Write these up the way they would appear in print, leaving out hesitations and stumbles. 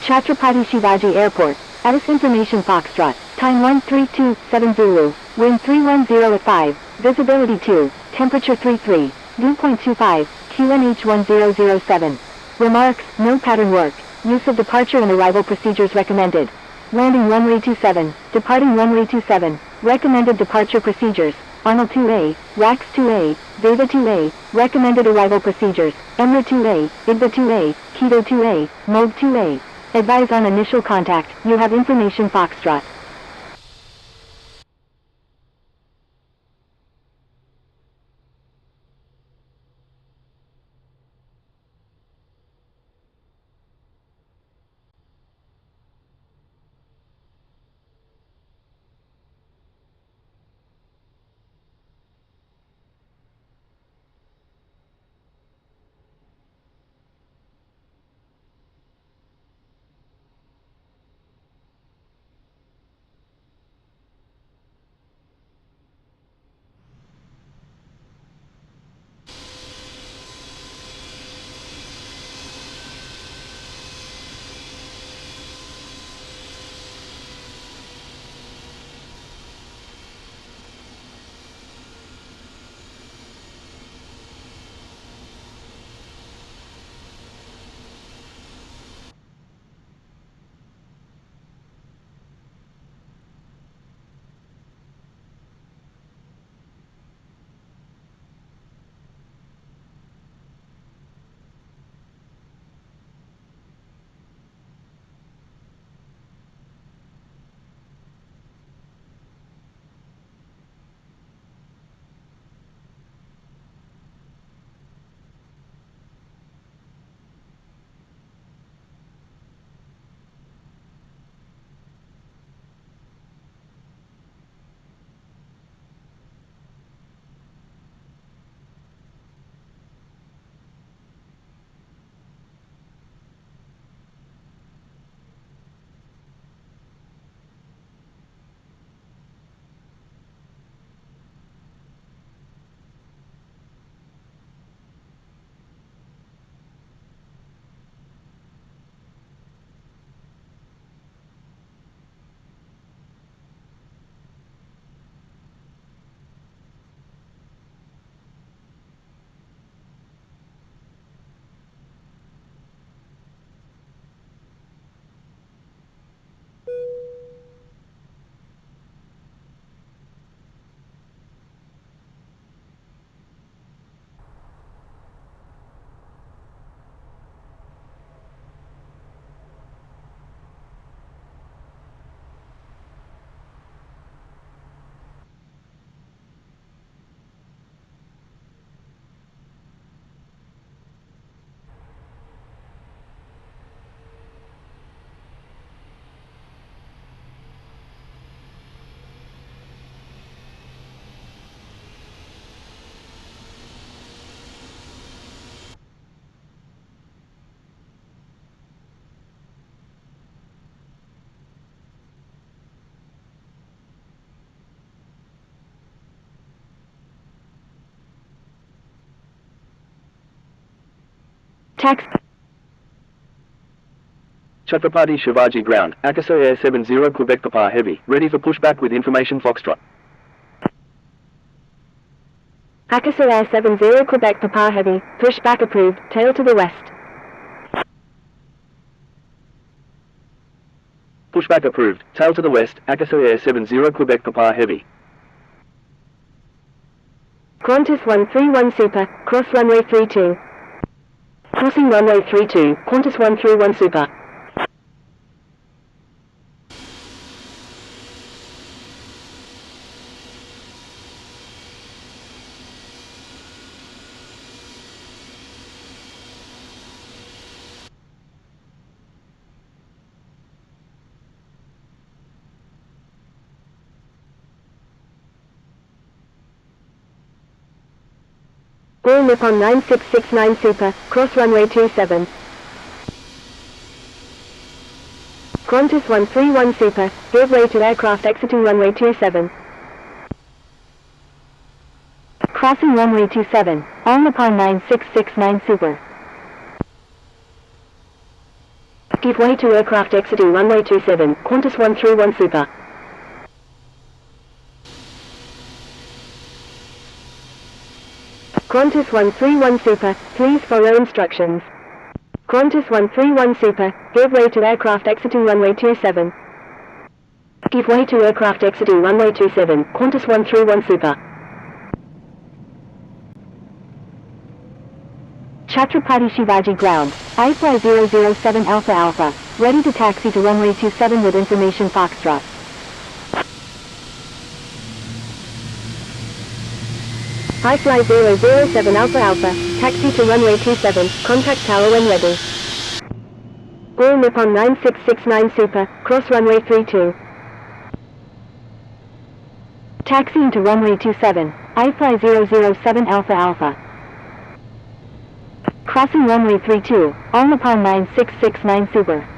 Chhatrapati Shivaji Airport, ATC Information Foxtrot, time 1327 Zulu, wind 310 at 5, visibility 2, temperature 33, dew point 25, QNH 1007. Remarks, no pattern work, use of departure and arrival procedures recommended. Landing runway 27, departing runway 27, recommended departure procedures, Arnold 2A, RAX 2A, Vega 2A, recommended arrival procedures, Emra 2A, IGBA 2A, Keto 2A, Mode 2A. Advise on initial contact, you have information Foxtrot. Tax. Chhatrapati Shivaji ground, ATC Air 70 Quebec Papa Heavy, ready for pushback with information Foxtrot. ATC Air 70 Quebec Papa Heavy, pushback approved, tail to the west. Pushback approved, tail to the west, ATC Air 70 Quebec Papa Heavy. Qantas 131 Super, cross runway 32. Crossing runway 32, Qantas 131 Super. All Nippon 9669 Super, cross runway 27. Qantas 131 Super, give way to aircraft exiting runway 27. Crossing runway 27, All Nippon 9669 Super. Give way to aircraft exiting runway 27, Qantas 131 Super. Qantas 131 Super, please follow instructions. Qantas 131 Super, give way to aircraft exiting runway 27. Give way to aircraft exiting runway 27, Qantas 131 Super. Chhatrapati Shivaji Ground, iFly 007 Alpha Alpha, ready to taxi to runway 27 with information Foxtrot. iFly 007 Alpha Alpha, taxi to runway 27, contact tower when ready. All Nippon 9669 Super, cross runway 32. Taxiing to runway 27, iFly 007 Alpha Alpha. Crossing runway 32, All Nippon 9669 Super.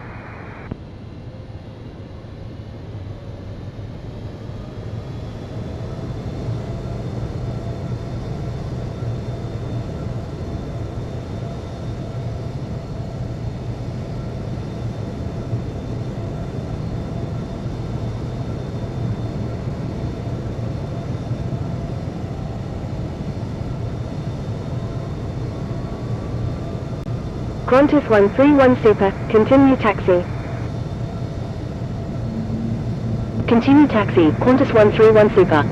Qantas 131 Super, continue taxi. Continue taxi, Qantas 131 Super.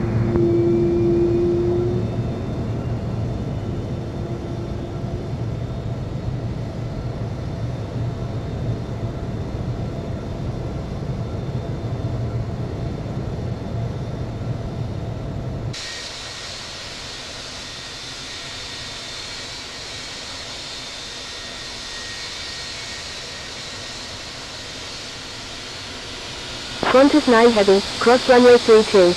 Qantas 9 Heavy, cross runway 32.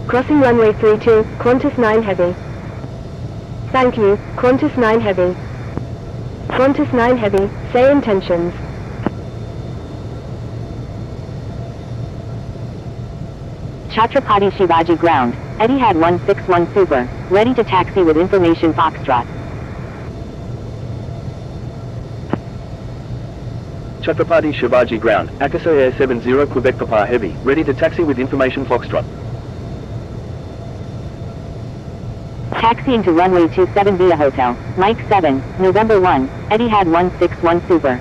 Crossing runway 32, Qantas 9 Heavy. Thank you, Qantas 9 Heavy. Qantas 9 Heavy, say intentions. Chhatrapati Shivaji Ground, Etihad 161 Super, ready to taxi with information Foxtrot. Chhatrapati Shivaji Ground, Akasoy 70 Quebec Papa Heavy, ready to taxi with information Foxtrot. Taxiing to runway 27 via Hotel, Mike 7, November 1, Etihad 161 Super.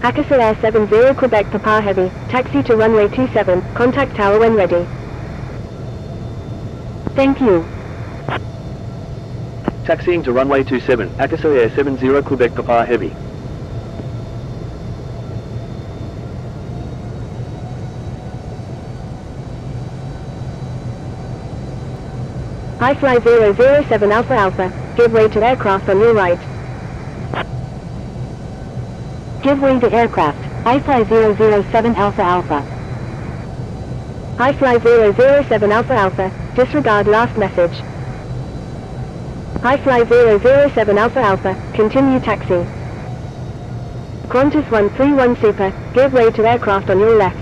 Akasoy 70 Quebec Papa Heavy, taxi to runway 27, contact tower when ready. Thank you. Taxiing to runway 27, Akasoy 70 Quebec Papa Heavy. iFly 007 Alpha Alpha, give way to aircraft on your right. Give way to aircraft, iFly 007 Alpha Alpha. iFly 007 Alpha Alpha, disregard last message. iFly 007 Alpha Alpha, continue taxi. Qantas 131 Super, give way to aircraft on your left.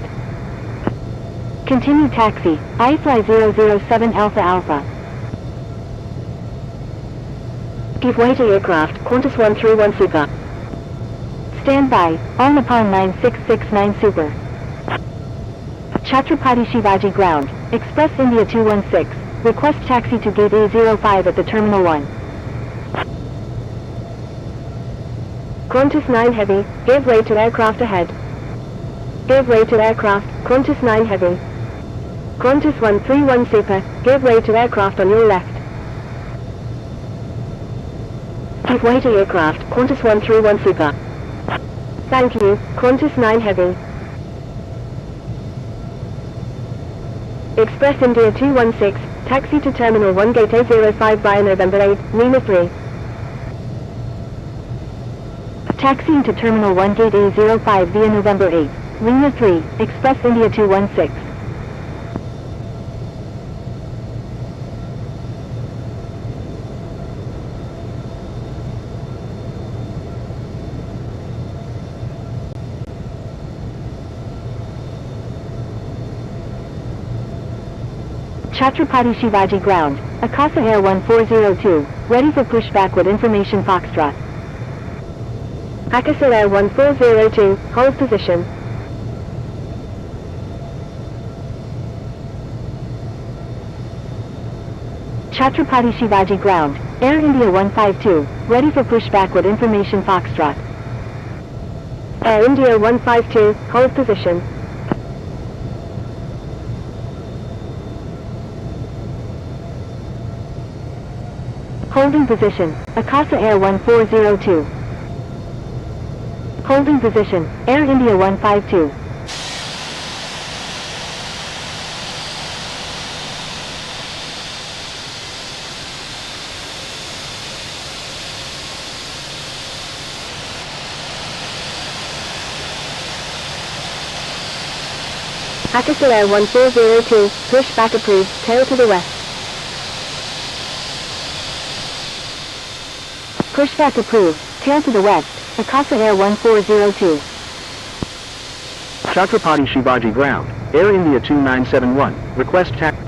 Continue taxi, iFly 007 Alpha Alpha. Give way to aircraft, Qantas 131 Super. Stand by, All Nippon 9669 Super. Chhatrapati Shivaji Ground, Express India 216. Request taxi to gate A05 at the Terminal 1. Qantas 9 Heavy, give way to aircraft ahead. Give way to aircraft, Qantas 9 Heavy. Qantas 131 Super, give way to aircraft on your left. Give way to aircraft, Qantas 131 Super. Thank you, Qantas 9 Heavy. Express India 216, taxi to Terminal 1 Gate A05 via November 8, Lima 3. Taxiing to Terminal 1 Gate A05 via November 8, Lima 3, Express India 216. Chhatrapati Shivaji Ground, Akasa Air 1402, ready for pushback with information Foxtrot. Akasa Air 1402, hold position. Chhatrapati Shivaji ground, Air India 152, ready for pushback with information Foxtrot. Air India 152, hold position. Holding position, Akasa Air 1402. Holding position, Air India 152. Akasa Air 1402, pushback approved, tail to the west. Pushback approved, tail to the west, Akasa Air 1402. Chhatrapati Shivaji ground, Air India 2971, request taxi.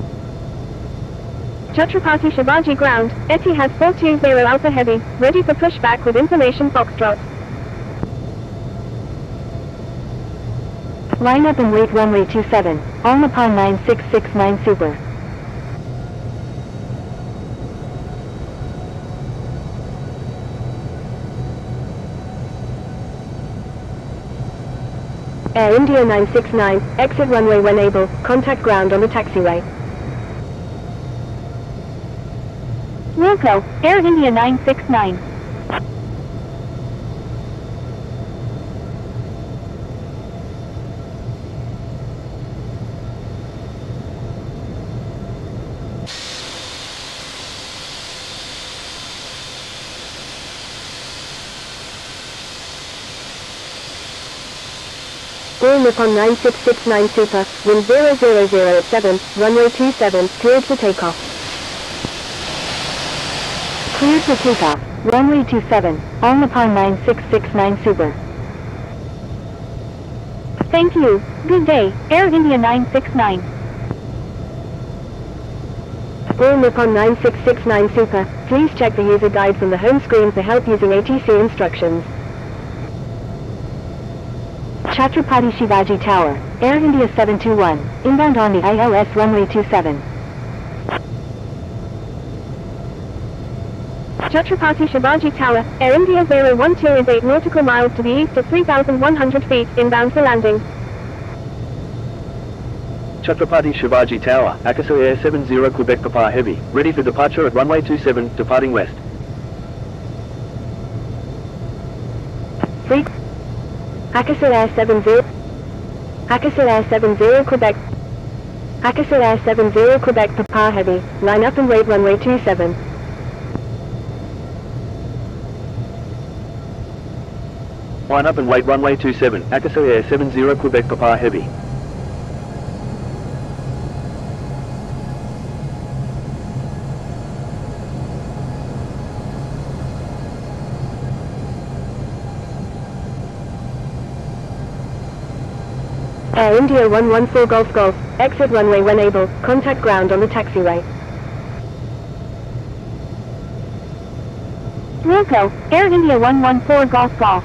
Chhatrapati Shivaji ground, Etihad 420 Alpha Heavy, ready for pushback with information Foxtrot. Line up and wait runway 27, on upon 9669 Super. Air India 969, exit runway when able, contact ground on the taxiway. Wilco, Air India 969. All Nippon 9669 Super, wind 0007 at 7, runway 27, cleared for takeoff. Cleared for takeoff, runway 27, all Nippon 9669 Super. Thank you. Good day, Air India 969. All Nippon 9669 Super, please check the user guide from the home screen for help using ATC instructions. Chhatrapati Shivaji Tower, Air India 721, inbound on the ILS runway 27. Chhatrapati Shivaji Tower, Air India 012 is 8 nautical miles to the east of 3,100 feet, inbound for landing. Chhatrapati Shivaji Tower, Akasa Air 70 Quebec Papa Heavy, ready for departure at runway 27, departing west. Freak. Akasa Air 70. Akasa Air 70 Quebec. Akasa Air 70 Quebec Papa Heavy, line up and wait runway 27. Line up and wait runway 27, Akasa Air 70 Quebec Papa Heavy. Air India 114 Golf Golf, exit runway when able, contact ground on the taxiway. Wilco, Air India 114 Golf Golf.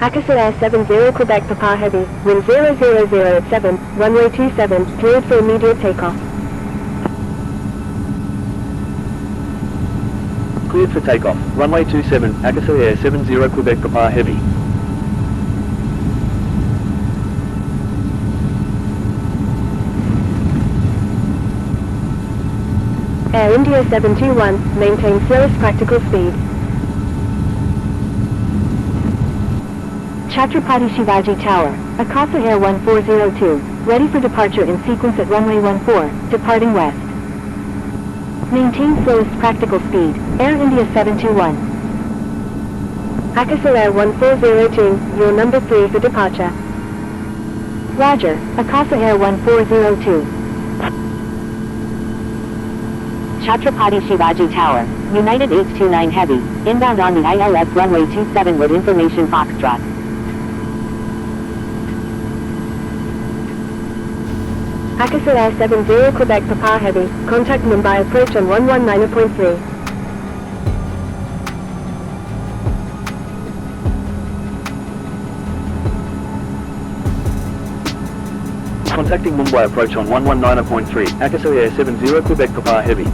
Akasa Air 70 Quebec Papa Heavy, wind 000 at 7, runway 27, cleared for immediate takeoff. Cleared for takeoff, runway 27, Akasa Air 70 Quebec Papa Heavy. Air India 721, maintain slowest practical speed. Chhatrapati Shivaji Tower, Akasa Air 1402, ready for departure in sequence at runway 14, departing west. Maintain slowest practical speed, Air India 721. Akasa Air 1402, your number 3 for departure. Roger, Akasa Air 1402. Chhatrapati Shivaji Tower, United 829 Heavy, inbound on the ILS runway 27 with information Foxtrot. Akasul Air 70 Quebec Papa Heavy, contact Mumbai approach on 119.3. Contacting Mumbai approach on 119.3, Akasul Air 70 Quebec Papa Heavy.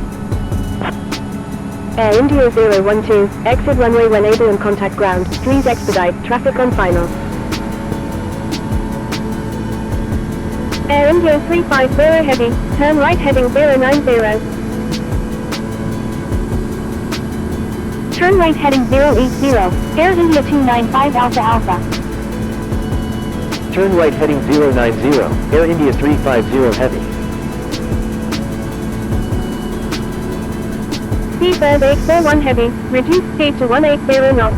Air India 012, exit runway when able and contact ground, please expedite, traffic on final. Air India 350 Heavy, turn right heading 090. Turn right heading 080, Air India 295 Alpha Alpha. Turn right heading 090, Air India 350 Heavy. Seabird 841 Heavy, reduce speed to 180 knots.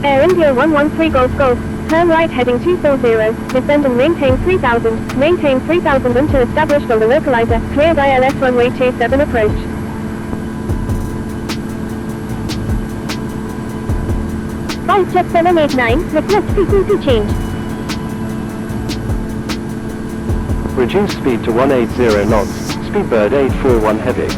Air India 113 Golf, turn right heading 240, descend and maintain 3000, maintain 3000 until established on the localizer, cleared ILS runway 27 approach. Flight jet 789, request frequency change. Reduce speed to 180 knots, Speedbird 841 Heavy.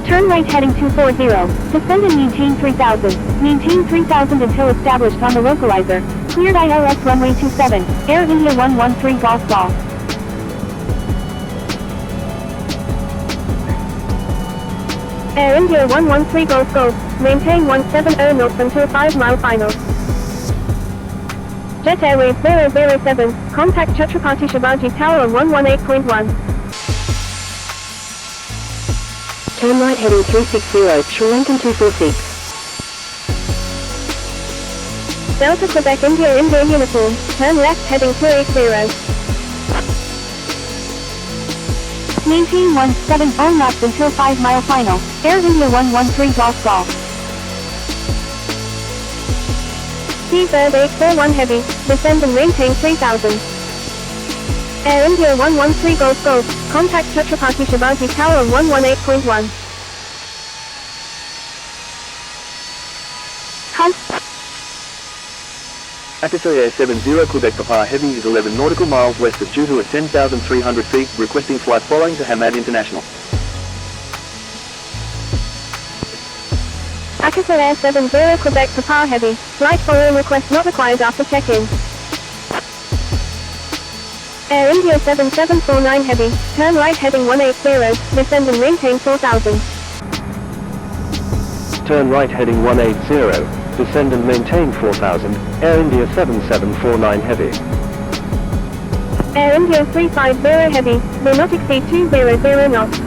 Turn right heading 240, descend and maintain 3000, maintain 3000 until established on the localizer, cleared ILS runway 27, Air India 113 Golf. Air India 113 Golf, maintain 170 knots until 5 mile final. Jet Airways 007, contact Chhatrapati Shivaji Tower on 118.1. Turn right heading 360, Sri Lankan 246. Delta Quebec India uniform, turn left heading 280. Maintain 170 knots until 5 mile final, Air India 113 Golf. Seabird 841 Heavy, descend and maintain 3000. Air India 113 Golf, contact Chhatrapati Shivaji Tower on 118.1. Akasul Air 70 Quebec Papa Heavy is 11 nautical miles west of Dhoha at 10,300 feet, requesting flight following to Hamad International. Akasul Air 70 Quebec Papa Heavy, flight following request not required after check-in. Air India 7749 Heavy, turn right heading 180, descend and maintain 4000. Turn right heading 180, descend and maintain 4000, Air India 7749 Heavy. Air India 350 Heavy, will not exceed 200 knots.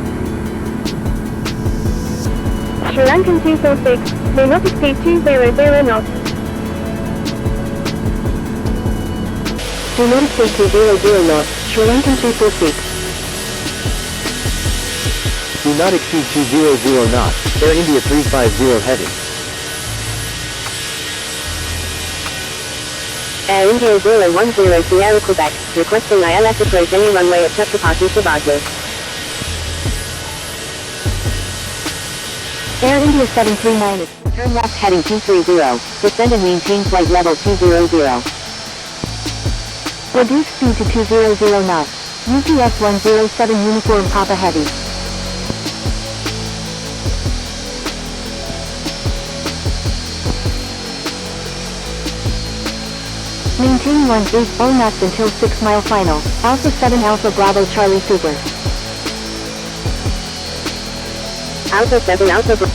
Sri Lankan 246, will not exceed 200 knots. Do not exceed 200 knots, Sri Lankan 246. Do not exceed 200 knots, Air India 350 Heavy. Air India 010 Sierra Quebec, requesting ILS approach any runway at Chhatrapati Shivaji. Air India 739, Turn left heading 230, descend and maintain flight level 200. reduce speed to 200 knots, UPS 107 Uniform Papa Heavy. Maintain 180 knots until 6 mile final, Alpha 7 Alpha Bravo Charlie Super. Alpha 7 Alpha Bravo.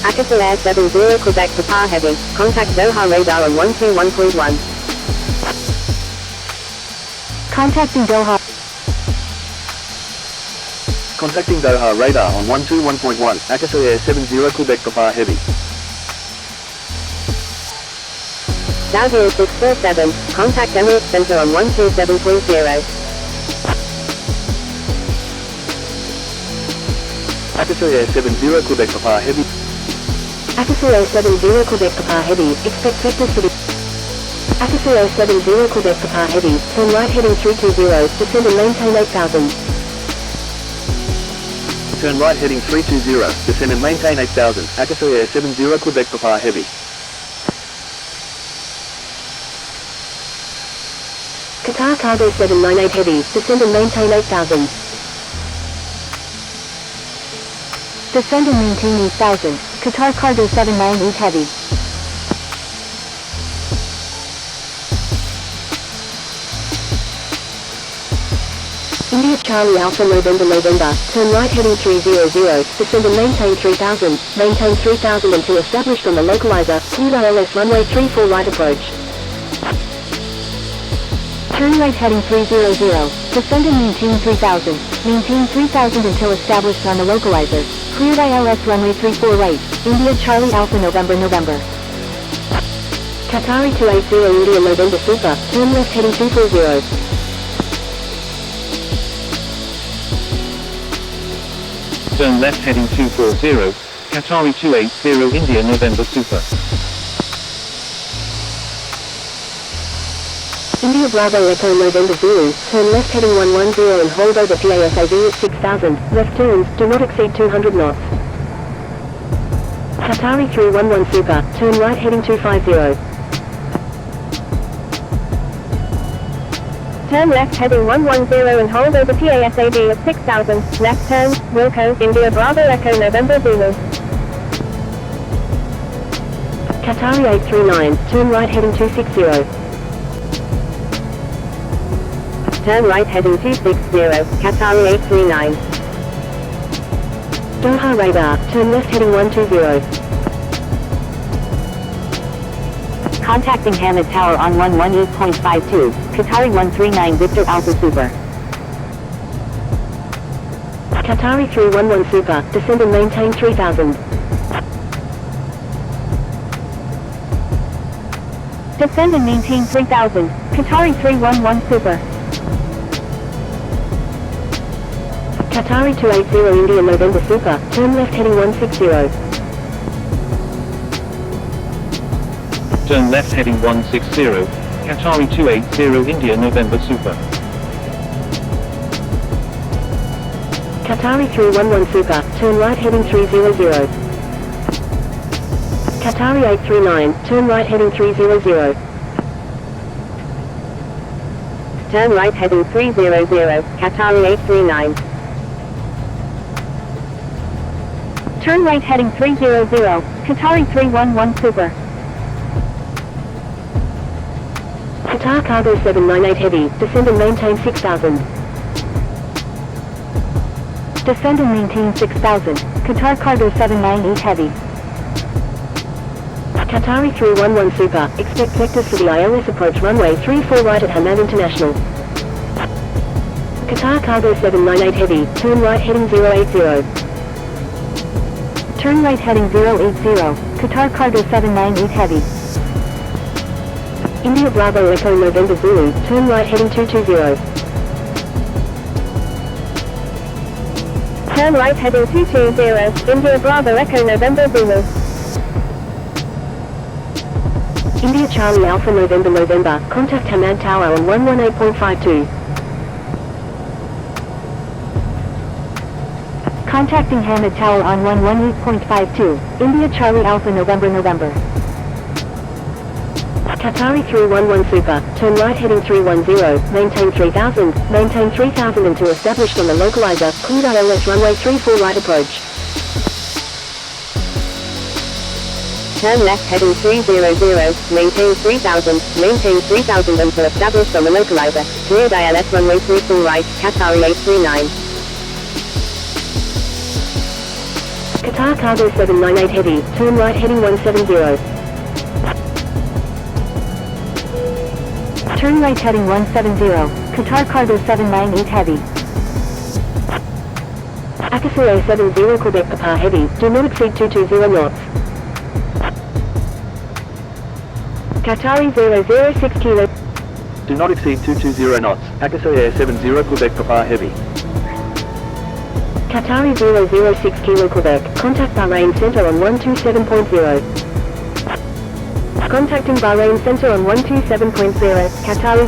Akasul Air 70 Quebec Papa Heavy, contact Dhoha radar on 121.1. Contacting Dhoha. Contacting Dhoha radar on 121.1, Akasul Air 70 Quebec Papa Heavy. Dow 0647, contact Emirates Center on 127.0. Akasul Air 70 Quebec Papa Heavy. Akasul Air 70 Quebec Papa Heavy, expect vector city. Akasio 70 Quebec Papa Heavy, turn right heading 320, descend and maintain 8000. Turn right heading 320, descend and maintain 8000, Akasio 70 Quebec Papa Heavy. Qatar Cargo 798 Heavy, descend and maintain 8000. Descend and maintain 8000, Qatar Cargo 798 Heavy. India Charlie Alpha November, turn right heading 300, descend and maintain 3000, maintain 3000 until established on the localizer, clear ILS runway 34 right approach. Turn right heading 300, descend and maintain 3000 until established on the localizer, cleared ILS runway 34 right, India Charlie Alpha November. Qatari 280 India November Super, turn left heading 240. Turn left heading 240, Qatari 280 India November Super. India Bravo Echo November Zulu, turn left heading 110 and hold over PASAV at 6000, left turns, do not exceed 200 knots. Qatari 311 Super, turn right heading 250. Turn left heading 110 and hold over PASAV at 6000, left turn, Wilco, India Bravo Echo November Zulu. Qatari 839, turn right heading 260. Turn right heading 260, Qatari 839. Dhoha Radar, turn left heading 120. Contacting Hamid Tower on 118.52, Qatari 139 Victor Alpha Super. Qatari 311 Super, descend and maintain 3000. Descend and maintain 3000, Qatari 311 Super. Qatari 280 India November Super, turn left heading 160. Turn left heading 160, Qatari 280 India November Super. Qatari 311 Super, turn right heading 300. Qatari 839, turn right heading 300. Turn right heading 300, Qatari 839. Turn right heading 300, Qatari 311 Super. Qatar Cargo 798 Heavy, descend and maintain 6000. Descend and maintain 6000, Qatar Cargo 798 Heavy. Qatari 311 Super, expect vectors for the ILS approach runway 34 right at Hamad International. Qatar Cargo 798 Heavy, turn right heading 080. Turn right heading 080, Qatar Cargo 798 Heavy. India Bravo Echo November Zulu, turn right heading 220. Turn right heading 220, India Bravo Echo November Zulu. India Charlie Alpha November, contact Hamad Tower on 118.52. Contacting Hamid Tower on 118.52, India Charlie Alpha November. Qatari 311 Super, turn right heading 310, maintain 3000 until established on the localizer, cleared ILS runway 34 right approach. Turn left heading 300, maintain 3000 until established on the localizer, cleared ILS runway 34 right, Qatari 839. Qatar Cargo 798 Heavy, turn right heading 170. Turn right heading 170, Qatar Cargo 798 Heavy. Akasio 70 Quebec Papa Heavy, do not exceed 220 knots. Qatari 006 Kilo. Do not exceed 220 knots, Akasio 70 Quebec Papa Heavy. Qatari 006 Kilo Quebec, contact Bahrain Center on 127.0. Contacting Bahrain Center on 127.0, Qatari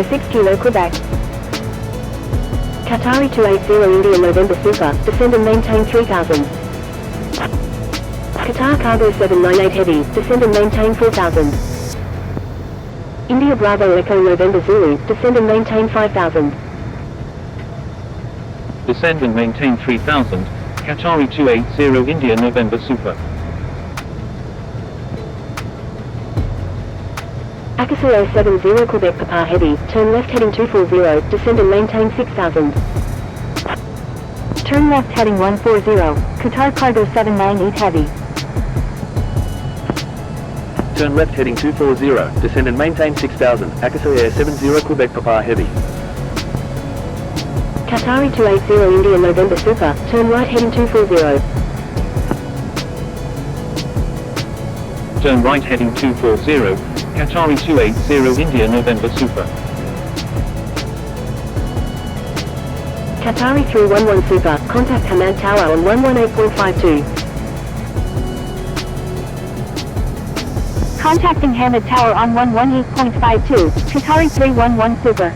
006 Kilo Quebec. Qatari 280 India November Super, descend and maintain 3000. Qatar Cargo 798 Heavy, descend and maintain 4000. India Bravo Echo November Zulu, descend and maintain 5000. Descend and maintain 3000, Qatari 280 India November Super. Akasero 70 Quebec Papa Heavy, turn left heading 240, descend and maintain 6000. Turn left heading 140, Qatar Cargo 798 Heavy. Turn left heading 240, descend and maintain 6000, Akasero Air 70 Quebec Papa Heavy. Qatari 280 India November Super, turn right heading 240. Turn right heading 240, Qatari 280 India November Super. Qatari 311 Super, contact Hamad Tower on 118.52. Contacting Hamad Tower on 118.52, Qatari 311 Super.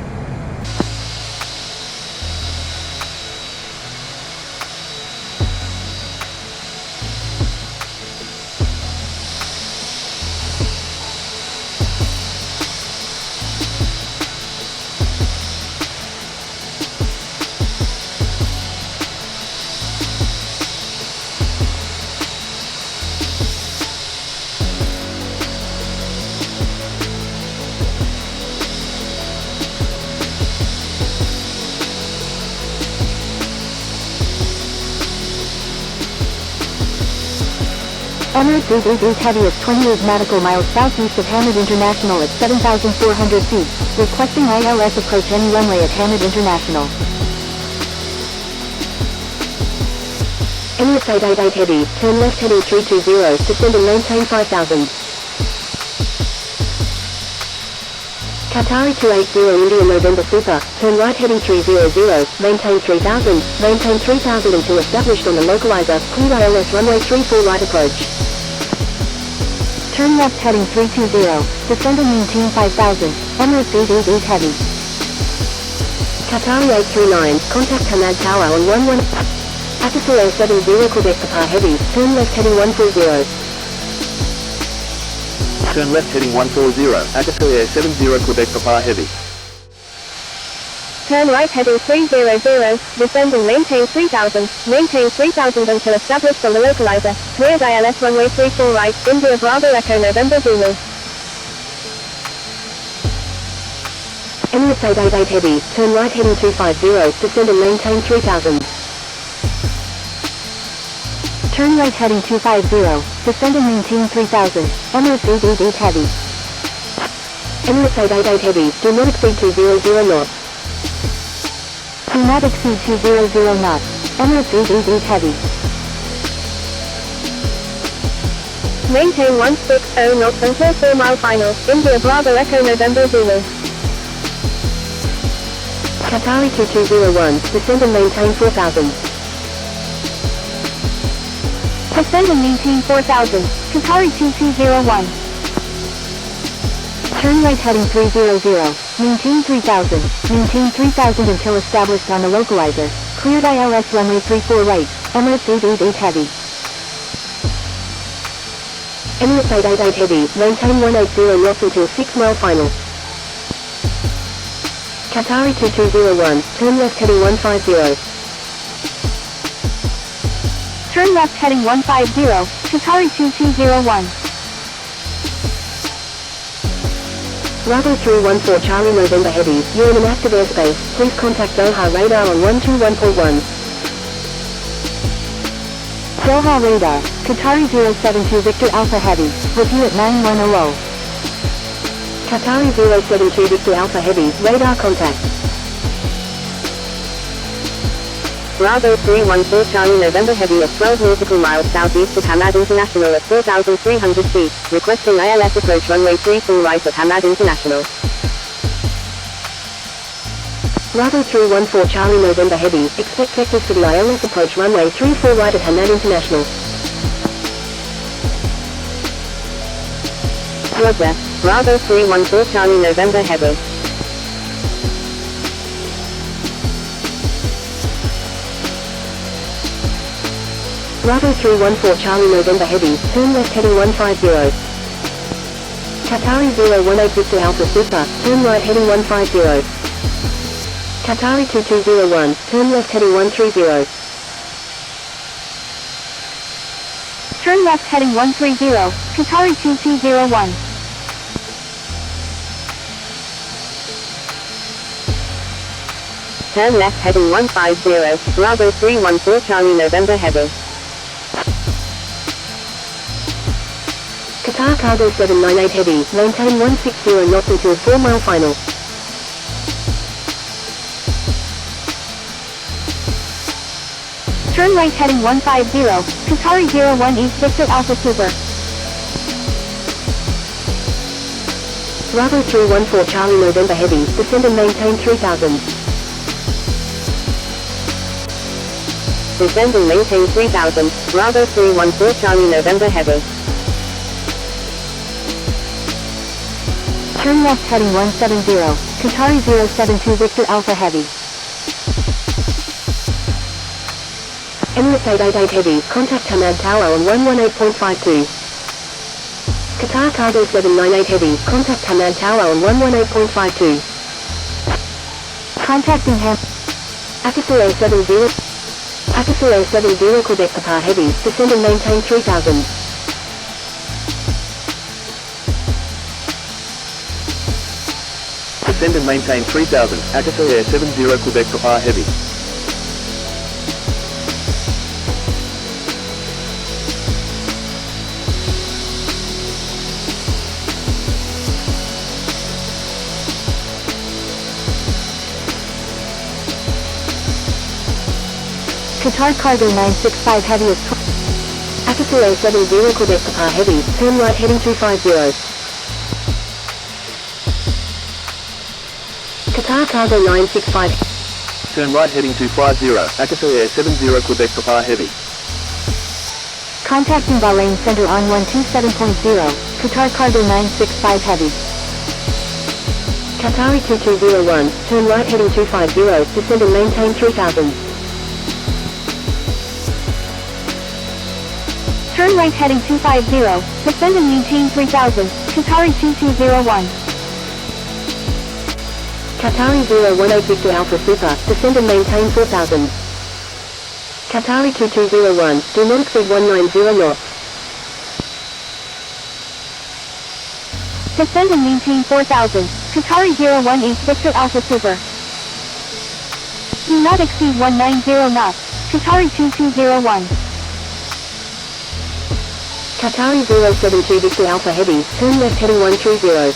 Emirates VABB heaviest 28 nautical miles southeast of Hamad International at 7,400 feet, requesting ILS approach any runway at Hamad International. Emirates 888 Heavy, turn left heading 320, descend and maintain 5000. Qatari 280 India November Super, turn right heading 300, maintain 3000, maintain 3000 until established on the localizer, cleared ILS runway 34 right approach. Turn left heading 320, descend and maintain 5000, Emirates VABB Heavy. Qatari 839, contact Hamad Tower on 11, Akasero 70 Quebec Papa Heavy, turn left heading 140. Turn left heading 140, Akasero Air 70 Quebec Papa Heavy. Turn right heading 300, descend and maintain 3000, maintain 3000 until established on the localizer, cleared ILS runway 34 right, India Bravo Echo November Zulu. Emirates 888 Heavy, turn right heading 250, descend and maintain 3000. Turn right heading 250, descend and maintain 3000, Emirates VABB Heavy. Emirates 888 Heavy, do not exceed 200 knots. Do not exceed 200 knots, Emirates VABB Heavy. Maintain 160 knots until 4 mile final, India Bravo Echo November Zulu. Qatari 2201, descend and maintain 4000. Descend and maintain 4000, Qatari 2201. Turn right heading 300, maintain 3000, maintain 3000 until established on the localizer, cleared ILS runway 34 right, Emirates 888 Heavy. Emirates 888 Heavy, maintain 180 knots until 6 mile final. Qatari 2201, turn left heading 150. Turn left heading 150, Qatari 2201. Bravo 314 Charlie November Heavy, you're in an active airspace, please contact Dhoha radar on 121.1. Dhoha radar, Qatari 072 Victor Alpha Heavy, review at 9100. Qatari 072 Victor Alpha Heavy, radar contact. Bravo 314 Charlie November Heavy at 12 nautical miles southeast of Hamad International at 4,300 feet, requesting ILS approach runway 34 right at Hamad International. Bravo 314 Charlie November Heavy, expect vectors for the ILS approach runway 34 right at Hamad International. Roger. Bravo 314 Charlie November Heavy. Bravo 314 Charlie November Heavy, turn left heading 150. Qatari 018 Victor Alpha Super, turn right heading 150. Qatari 2201, turn left heading 130. Turn left heading 130, Qatari 2201. Turn left heading 150, Bravo 314 Charlie November Heavy. Qatar Cargo 798 Heavy, maintain 160 knots until 4 mile final. Turn right heading 150, Qatari 01 East Victor Alpha Super. Bravo 314 Charlie November Heavy, descend and maintain 3000. Descend and maintain 3000, Bravo 314 Charlie November Heavy. Turn left heading 170, Qatari 072 Victor Alpha Heavy. Emirates 888 Heavy, contact Hamad Tower on 118.52. Qatar Cargo 798 Heavy, contact Hamad Tower on 118.52. Contacting Akasur 70, Akasur 70 Quebec Qatar Heavy, descend and maintain 3000. Descend and maintain 3000, Akasur Air 70 Quebec Papa Heavy. Qatar Cargo 965 Heavy is Akasur Air 70 Quebec Papa Heavy, turn right heading 250. Qatar Cargo 965. Turn right heading 250, Akasur Air 70 Quebec Papa Heavy. Contacting Bahrain Center on 127.0, Qatar Cargo 965 Heavy. Qatari 2201, turn right heading 250, descend and maintain 3000. Turn right heading 250, descend and maintain 3000, Qatari 2201. Qatari 018 Victor Alpha Super, descend and maintain 4000. Qatari 2201, do not exceed 190 knots. Descend and maintain 4000, Qatari 01 East Victor Alpha Super. Do not exceed 190 knots, Qatari 2201. Qatari 072 Victor Alpha Heavy, turn left heading 130.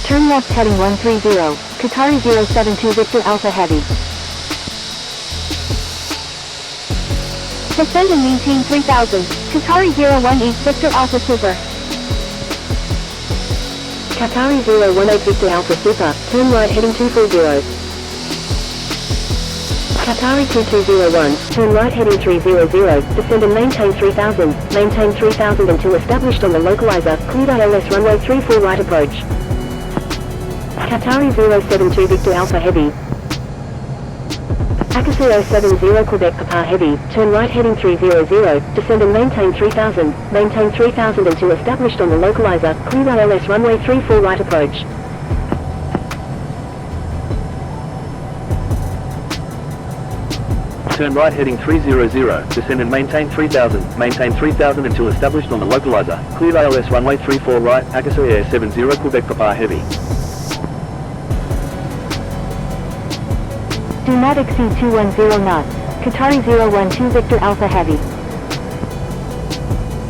Turn left heading 130, Qatari 072 Victor Alpha Heavy. Descend and maintain 3000, Qatari 01 East Victor Alpha Super. Qatari 018 Victor Alpha Super, turn right heading 240. Qatari 2201, turn right heading 300, descend and maintain 3000, maintain 3000 until established on the localizer, cleared ILS runway 34 right approach. Qatari 072 Victor Alpha Heavy. Akasur 070 Quebec Papa Heavy, turn right heading 300, descend and maintain 3000, maintain 3000 until established on the localizer, cleared ILS runway 34 right approach. Turn right heading 300, descend and maintain 3000 until established on the localizer, cleared ILS runway 34 right, Akasur Air 70 Quebec Papa Heavy. Do not exceed 210 knots, Qatari 012 Victor Alpha Heavy.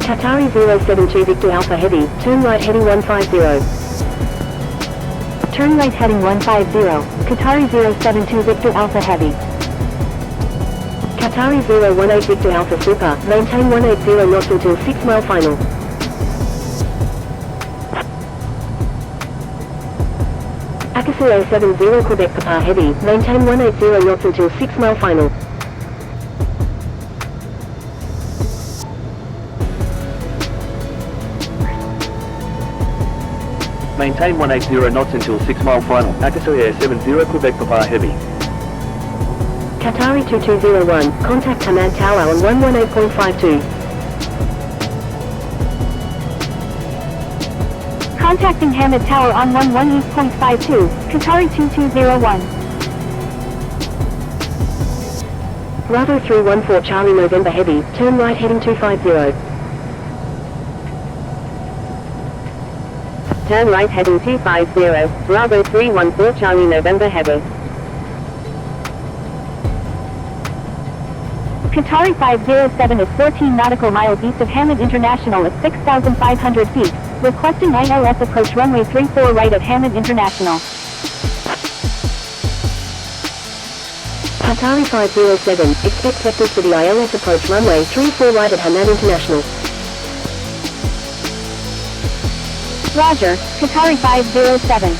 Qatari 072 Victor Alpha Heavy, turn right heading 150. Turn right heading 150, Qatari 072 Victor Alpha Heavy. Qatari 018 Victor Alpha Super, maintain 180 knots until 6 mile final. Akasur 070 Quebec Papa Heavy, maintain 180 knots until 6 mile final. Maintain 180 knots until 6 mile final. ATC Air 70 Quebec Papa Heavy. Qatari 2201, contact Hamad Tower on 118.52. Contacting Hamad Tower on 118.52, Qatari 2201. Bravo 314 Charlie November Heavy, turn right heading 250. Turn right heading 250, Bravo 314 Charlie November Heavy. Qatari 507 is 14 nautical miles east of Hamad International at 6,500 feet, requesting ILS approach runway 34 right at Hamad International. Qatari 507, expect vectors for the ILS approach runway 34 right at Hamad International. Roger, Qatari 507.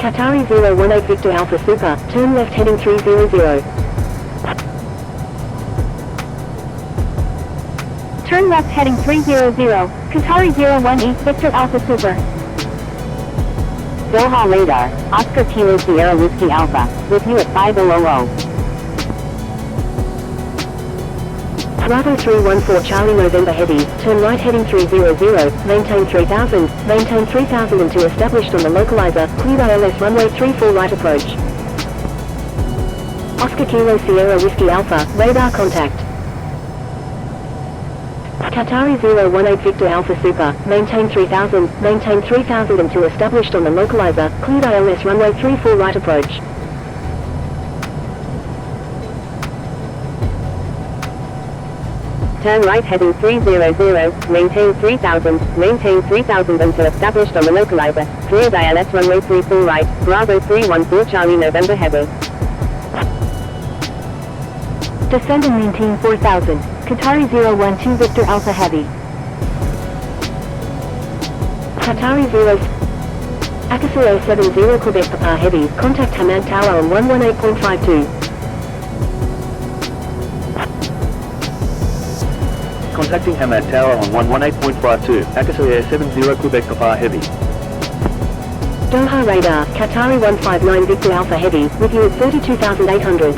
Qatari 018 Victor Alpha Super, turn left heading 300. Turn left heading 300, Qatari 018 Victor Alpha Super. Dhoha radar, Oscar Kilo Sierra Whiskey Alpha, with you at 5000. Bravo 314 Charlie November Heavy, turn right heading 300, maintain 3000 until established on the localizer, cleared ILS runway 34 right approach. Oscar Kilo Sierra Whiskey Alpha, radar contact. Qatari 018 Victor Alpha Super, maintain 3000 until established on the localizer, cleared ILS runway 34 right approach. Turn right heading 300, maintain 3000 until established on the localizer, cleared ILS runway 34 right, Bravo 314 Charlie November Heavy. Descend and maintain 4000, Qatari 012 Victor Alpha Heavy. Qatari 0 ATC 70 Quebec Papa Heavy, contact Hamad Tower on 118.52. Contacting Hamad Tower on 118.52, ATC Air 70 Quebec Papa Heavy. Dhoha radar, Qatari 159 Victor Alpha Heavy, with you at 32,800.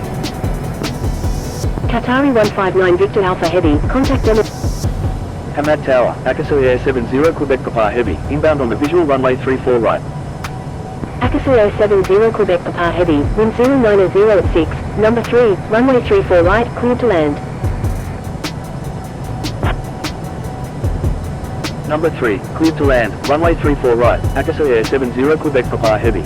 Qatari 159 Victor Alpha Heavy, contact Hamad Tower, ATC Air 70 Quebec Papa Heavy, inbound on the visual runway 34 right. ATC 70 Quebec Papa Heavy, wind 090 at 6, number 3, runway 34 right, cleared to land. Number 3, cleared to land, runway 34 right, ATC Air 70 Quebec Papa Heavy.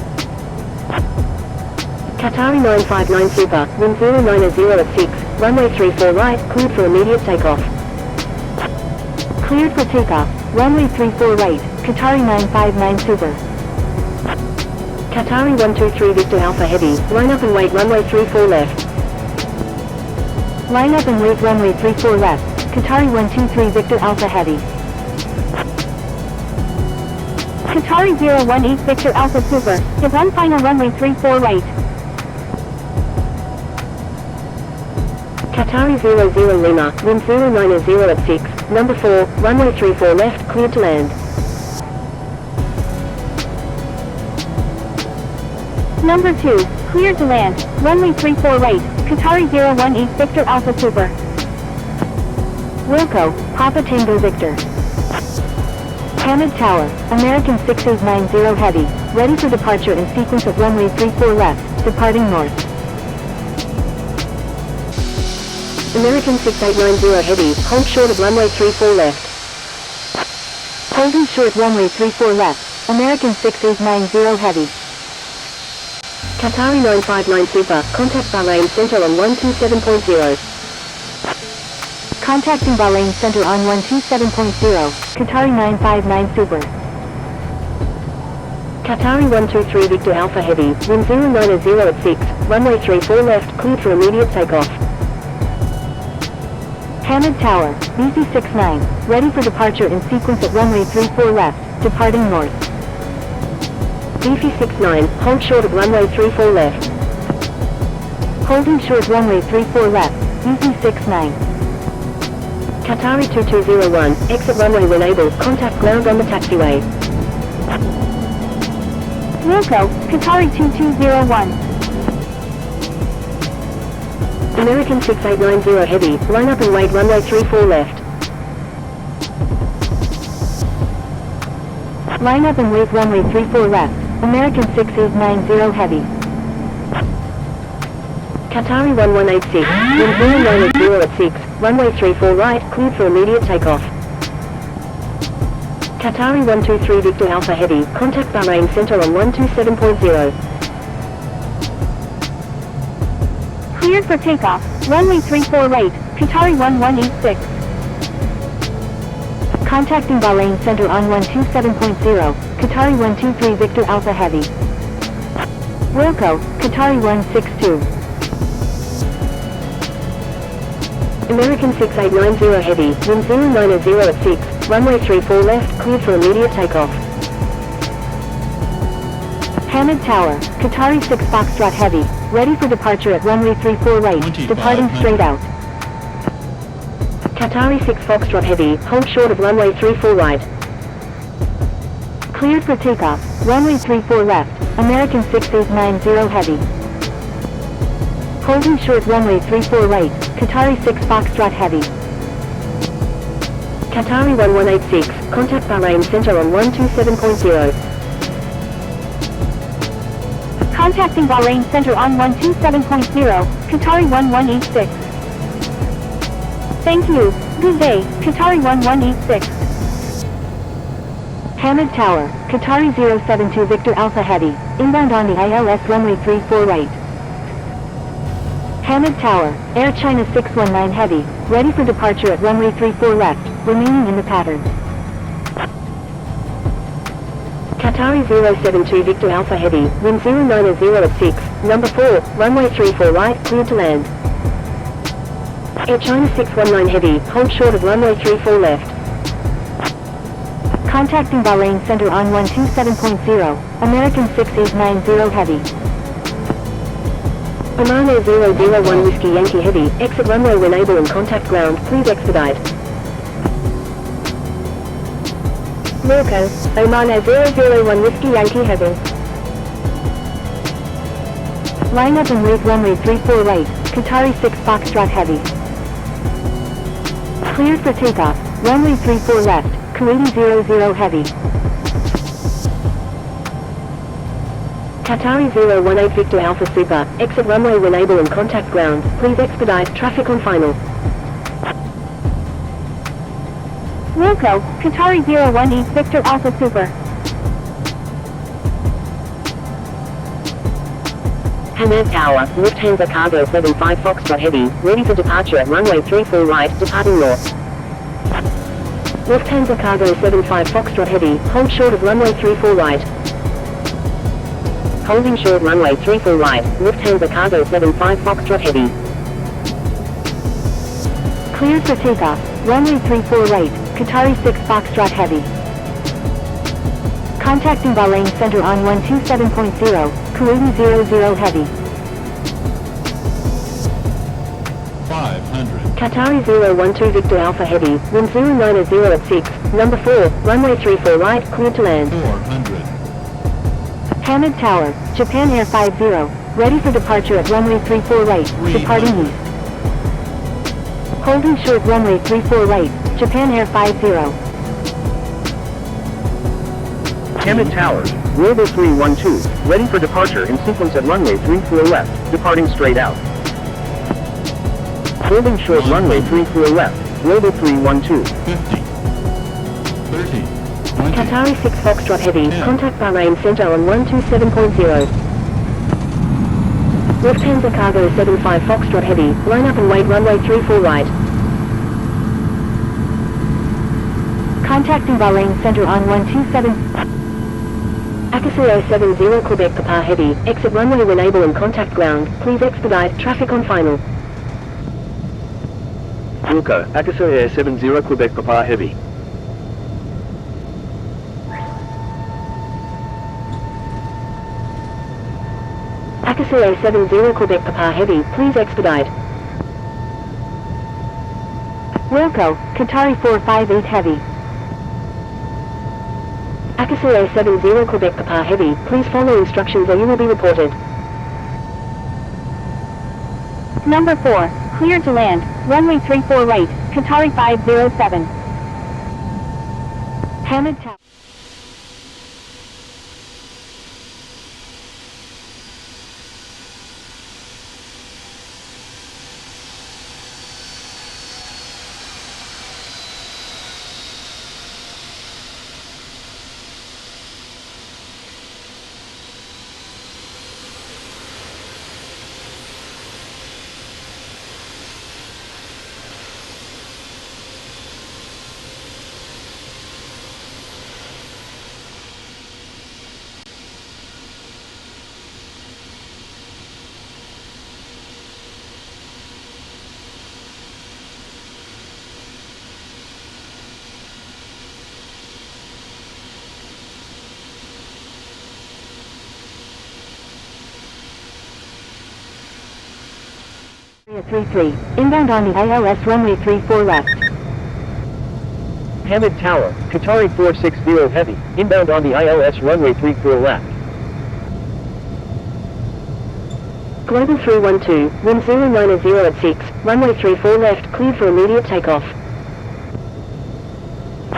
Qatari 959 Super, wind 090 at 6, runway 34 right, cleared for immediate takeoff. Cleared for takeoff, runway 34 right, Qatari 959 Super. Qatari 123 Victor Alpha Heavy, line up and wait runway 34 left. Line up and wait runway 34 left, Qatari 123 Victor Alpha Heavy. Qatari 018 Victor Alpha Super, is on final runway 34 right. Qatari 00 Lima, wind 090 at 6, number 4, runway 34 left, cleared to land. Number 2, cleared to land, runway 34 right, Qatari 018 Victor Alpha Super. Wilco, Papa Tango Victor. Hamid Tower, American 6890 Heavy, ready for departure in sequence of runway 34 left, departing north. American 6890 Heavy, hold short of runway 34 left. Holding short runway 34 left, American 6890 Heavy. Qatari 959 Super, contact Bahrain Center on 127.0. Contacting Bahrain Center on 127.0, Qatari 959 Super. Qatari 123 Victor Alpha Heavy, wind 090 at 6, runway 34 left, cleared for immediate takeoff. Hamid Tower, BC69, ready for departure in sequence at runway 34 left, departing north. BC69, hold short of runway 34 left. Holding short runway 34 left, BC69. Qatari 2201, exit runway when able, contact ground on the taxiway. Wilco, Qatari 2201. American 6890 Heavy, line up and wait runway 34 left. Line up and wait runway 34 left, American 6890 Heavy. Qatari 1186, wind 090 at 6, runway 34 right, cleared for immediate takeoff. Qatari 123 Victor Alpha Heavy, contact Bahrain Center on 127.0. Cleared for takeoff, runway 34 right, Qatari 1186. Contacting Bahrain Center on 127.0, Qatari 123 Victor Alpha Heavy. Wilco, Qatari 162. American 6890 Heavy, wind 090 at 6, runway 34 left, cleared for immediate takeoff. Hamid Tower, Qatari 6 Foxtrot Heavy, ready for departure at runway 34 right, departing straight out. Qatari 6 Foxtrot Heavy, hold short of runway 34 right. Cleared for takeoff, runway 34 left, American 6890 Heavy. Holding short runway 34 right, Qatari 6 Foxtrot Heavy. Qatari 1186, contact Bahrain Center on 127.0. Contacting Bahrain Center on 127.0, Qatari 1186. Thank you, good day, Qatari 1186. Hamid Tower, Qatari 072 Victor Alpha Heavy, inbound on the ILS runway 34 right. Hamid Tower, Air China 619 Heavy, ready for departure at runway 34 left, remaining in the pattern. Qatari 072 Victor Alpha Heavy, wind 090 at 6, number 4, runway 34 right, cleared to land. Air China 619 Heavy, hold short of runway 34 left. Contacting Bahrain Center on 127.0, American 6890 Heavy. Oman Air 001 Whiskey Yankee Heavy, exit runway when able and contact ground, please expedite. Wilco, Oman Air 001 Whiskey Yankee Heavy. Line up and wait runway 34 right, Qatari 6 Foxtrot Heavy. Cleared for takeoff, runway 34 left, Kuwaiti 00 Heavy. Qatari 018 Victor Alpha Super, exit runway when able and contact ground, please expedite, traffic on final. Wilco, Qatari 018 Victor Alpha Super. Hamid Tower, Lufthansa Cargo 75 Foxtrot Heavy, ready for departure at runway 34 right, departing north. Lufthansa Cargo 75 Foxtrot Heavy, hold short of runway 34 right. Holding short runway 34 right, Lufthansa Cargo 75 Foxtrot Heavy. Cleared for takeoff, runway 34 right, Qatari 6 Foxtrot Heavy. Contacting Bahrain Center on 127.0, Kuwaiti 00 Heavy. 500. Qatari 012 Victor Alpha Heavy, wind 090 at 6, number 4, runway 34 right, cleared to land. 400. Hamid Tower, Japan Air 50, ready for departure at runway 34 right, departing east. Holding short runway 34 right, Japan Air 50. Hamid Tower, Global 312, ready for departure in sequence at runway 34 left, departing straight out. Holding short runway 34 left, Global 312. 50, 30, 20. Qatari 6 Foxtrot Heavy, Yeah. contact Bahrain Center on 127.0. Lufthansa Cargo 75 Foxtrot Heavy, line up and wait runway 34 right. Contacting Bahrain Center on 127. Akasio 70 Quebec Papa Heavy, exit runway when able and contact ground, please expedite, traffic on final. Wilco, Akaso Air 70 Quebec Papa Heavy. Akasio 70 Quebec Papa Heavy, please expedite. Wilco, Qatari 458 Heavy. Akasio 70 Quebec Papa Heavy, please follow instructions or you will be reported. Number 4, cleared to land, runway 34 right, Qatari 507. Hamid Tower. Area 33, inbound on the ILS runway 34 left. Hamid Tower, Qatari 460 Heavy, inbound on the ILS runway 34 left. Global 312, wind 090 at 6, runway 34 left, cleared for immediate takeoff.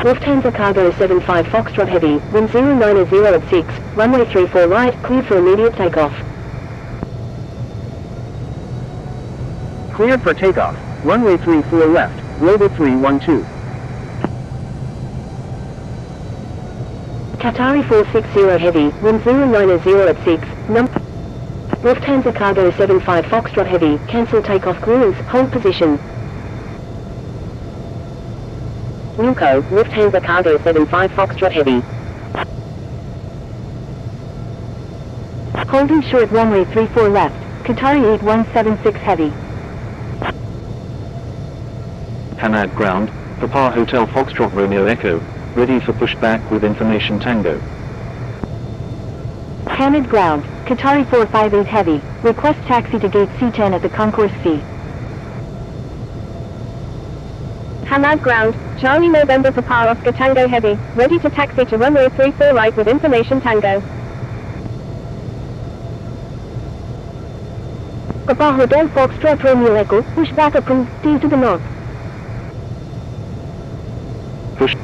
Lufthansa Cargo 75 Foxtrot Heavy, wind 090 at 6, runway 34 right, cleared for immediate takeoff. Cleared for takeoff, runway 34 left, Global 312. Qatari 460 Heavy, wind 090 at 6, Lufthansa Cargo 75 Foxtrot Heavy, cancel takeoff clearance, hold position. Wilco, Lufthansa Cargo 75 Foxtrot Heavy. Holding short runway 34 left, Qatari 8176 Heavy. Hamad ground, Papa Hotel Foxtrot Romeo Echo, ready for pushback with information Tango. Hamid ground, Qatari 458 Heavy, request taxi to gate C10 at the concourse C. Hamad ground, Charlie November Papa Oscar Tango Heavy, ready to taxi to runway 34 right with information Tango. Papa Hotel Foxtrot Romeo Echo, pushback approved, T to the north. Push.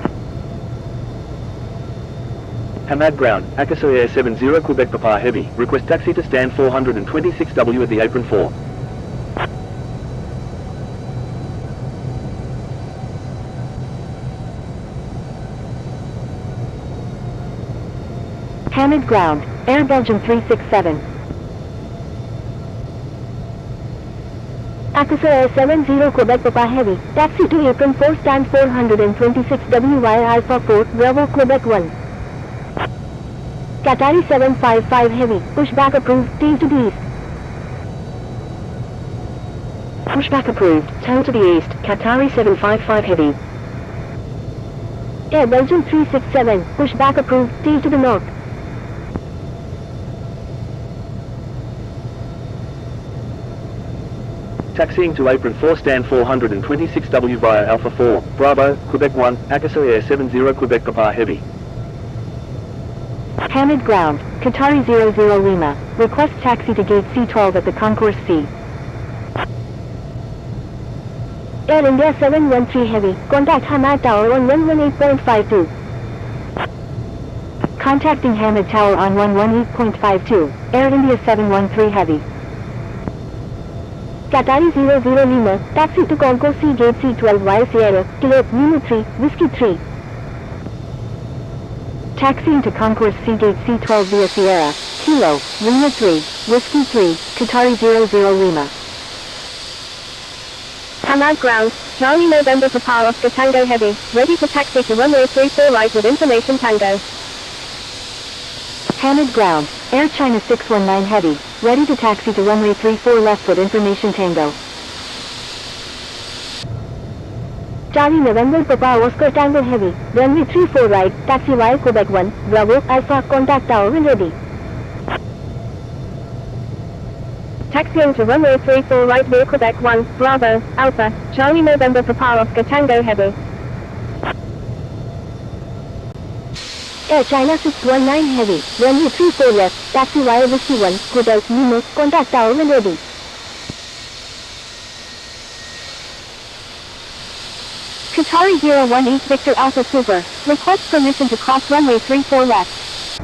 Hamad ground, Akaso Air 70 Quebec Papa Heavy, request taxi to stand 426W at the apron 4. Hamid ground, Air Belgium 367. Akaso Air 70 Quebec Papa Heavy, taxi to apron 4 stand 426W via Alpha 4, Bravo Quebec 1. Qatari 755 Heavy, pushback approved, tail to the east. Pushback approved, tail to the east, Qatari 755 Heavy. Air Belgium 367, pushback approved, tail to the north. Taxiing to apron 4 stand 426W via Alpha 4, Bravo, Quebec 1, Akaso Air 70 Quebec Papa Heavy. Hamid Ground, Qatari 00 Lima. Request taxi to gate C12 at the concourse C. Air India 713 Heavy. Contact Hamad Tower on 118.52. Contacting Hamid Tower on 118.52. Air India 713 Heavy. Qatari 00 Lima. Taxi to concourse C gate C12 via Sierra. Kilo Lima 3. Whiskey 3. Taxiing to concourse C gate C12 via Sierra, Kilo, Lima 3, Whiskey 3, Qatari 00 Lima. Hamad Ground, Charlie November Papa Oscar Tango Heavy, ready for taxi to runway 34 right with information Tango. Hamid Ground, Air China 619 Heavy, ready to taxi to runway 34 left with information Tango. Charlie November Papa Oscar Tango Heavy, runway 34 right, taxi via Quebec 1, Bravo, Alpha, contact tower when ready. Taxiing to runway 34 right via Quebec 1, Bravo, Alpha, Charlie November Papa Oscar Tango Heavy. Air China 619 Heavy, runway 34 left, taxi via Whiskey 1, Quebec, Lima, contact tower when ready. Qatari 018 Victor Alpha Super, request permission to cross runway 34 left.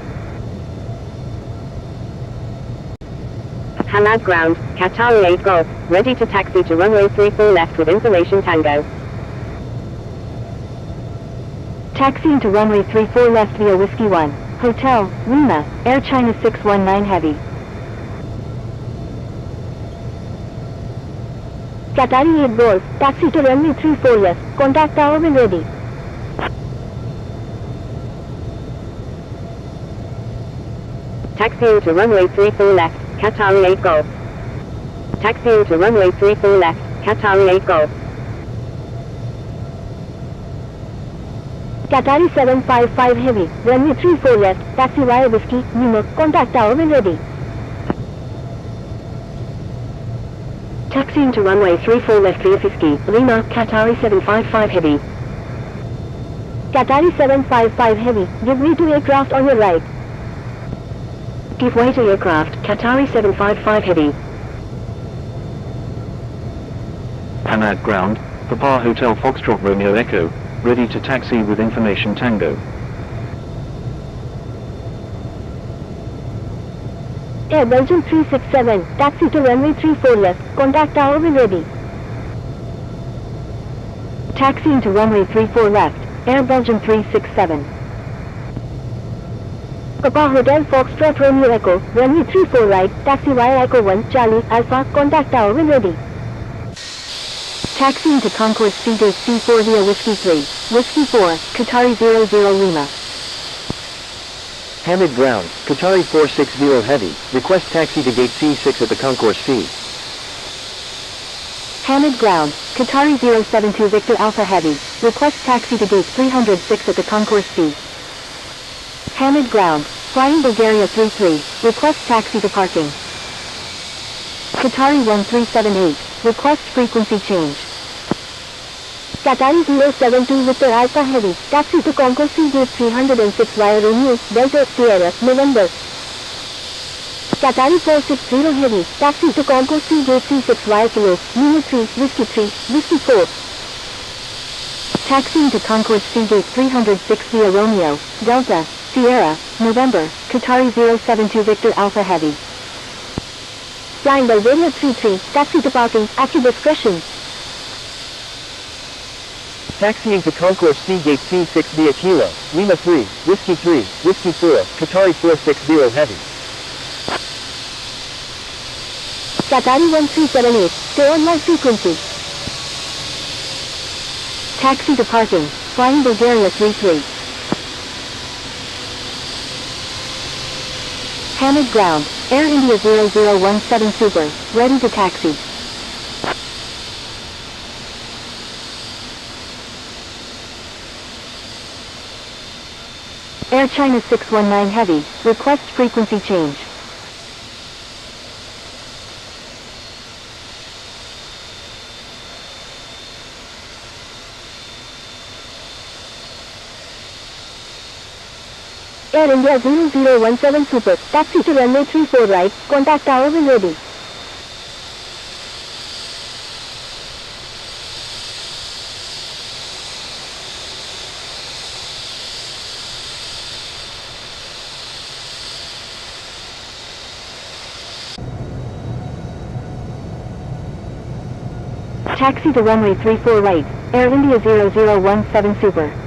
Hamad Ground, Qatari 8 Golf, ready to taxi to runway 34 left with information Tango. Taxiing to runway 34 left via Whiskey 1, Hotel, Lima, Air China 619 Heavy. Qatari 8 Golf, taxi to runway 34 left, contact tower when ready. Taxiing to runway 34 left, Qatari 8 Golf. Taxiing to runway 34 left, Qatari 8 Golf. Qatari 755 Heavy, runway 34 left, taxi via Whiskey, Lima, contact tower when ready. Taxiing to runway 34 left via Whiskey, Lima, Qatari 755 Heavy. Qatari 755 Heavy, give way to aircraft on your right. Give way to aircraft, Qatari 755 Heavy. Hamad Ground, Papa Hotel Foxtrot Romeo Echo, ready to taxi with information Tango. Air Belgium 367, taxi to runway 34 left, contact tower when ready. Taxiing to runway 34 left, Air Belgium 367. Papa Hotel Foxtrot Romeo Echo, runway 34 right, taxi via Echo 1, Charlie, Alpha, contact tower when ready. Taxiing to concourse C gate C4 via Whiskey 3, Whiskey 4, Qatari 00 Lima. Hamid Ground, Qatari 460 Heavy, request taxi to gate C6 at the concourse C. Hamid Ground, Qatari 072 Victor Alpha Heavy, request taxi to gate 306 at the concourse C. Hamid Ground, flying Bulgaria 33, request taxi to parking. Qatari 1378, request frequency change. Qatari 072 Victor Alpha Heavy, taxi to concourse C gate 306 via Romeo, Delta, Sierra, November. Qatari 460 Heavy, taxi to concourse C gate C6 via Kilo, Lima 3, Whiskey 3, Whiskey 4. Taxiing to concourse C gate 306 via Romeo, Delta, Sierra, November, Qatari 072 Victor Alpha Heavy. Flying Bulgaria 33, taxi to parking, at your discretion. Taxiing to concourse C gate C6 via Kilo, Lima 3, Whiskey 3, Whiskey 4, Qatari 460 Heavy. Qatari 1378, stay on my frequency. Taxi to parking, flying Bulgaria 33. Hamid Ground, Air India 0017 Super, ready to taxi. Air China 619 Heavy, request frequency change. Air India 0017 Super, taxi to runway 34 right, contact tower when ready. Taxi to runway 34 right, Air India 0017 Super.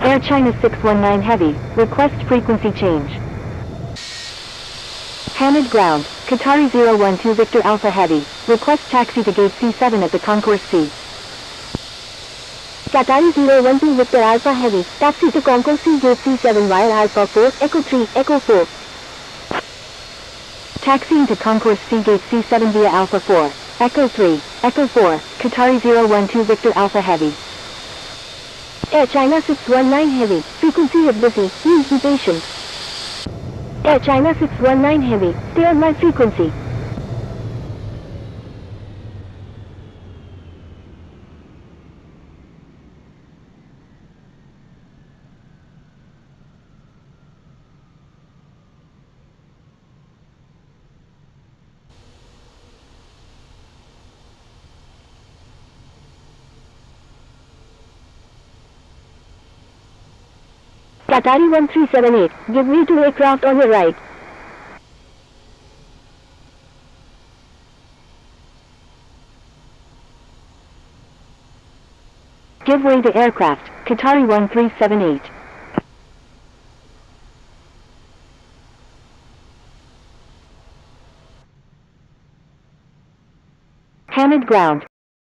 Air China 619 Heavy, request frequency change. Hamid Ground, Qatari 012 Victor Alpha Heavy, request taxi to gate C7 at the Concourse C. Qatari 012 Victor Alpha Heavy, taxi to Concourse C gate C7 via Alpha 4, Echo 3, Echo 4. Taxiing to Concourse C gate C7 via Alpha 4, Echo 3, Echo 4, Qatari 012 Victor Alpha Heavy. Air China 619 Heavy, frequency is busy, please be patient. Air China 619 Heavy, stay on my frequency. Qatari 1378, give way to aircraft on your right. Give way to aircraft, Qatari 1378. Hamid Ground,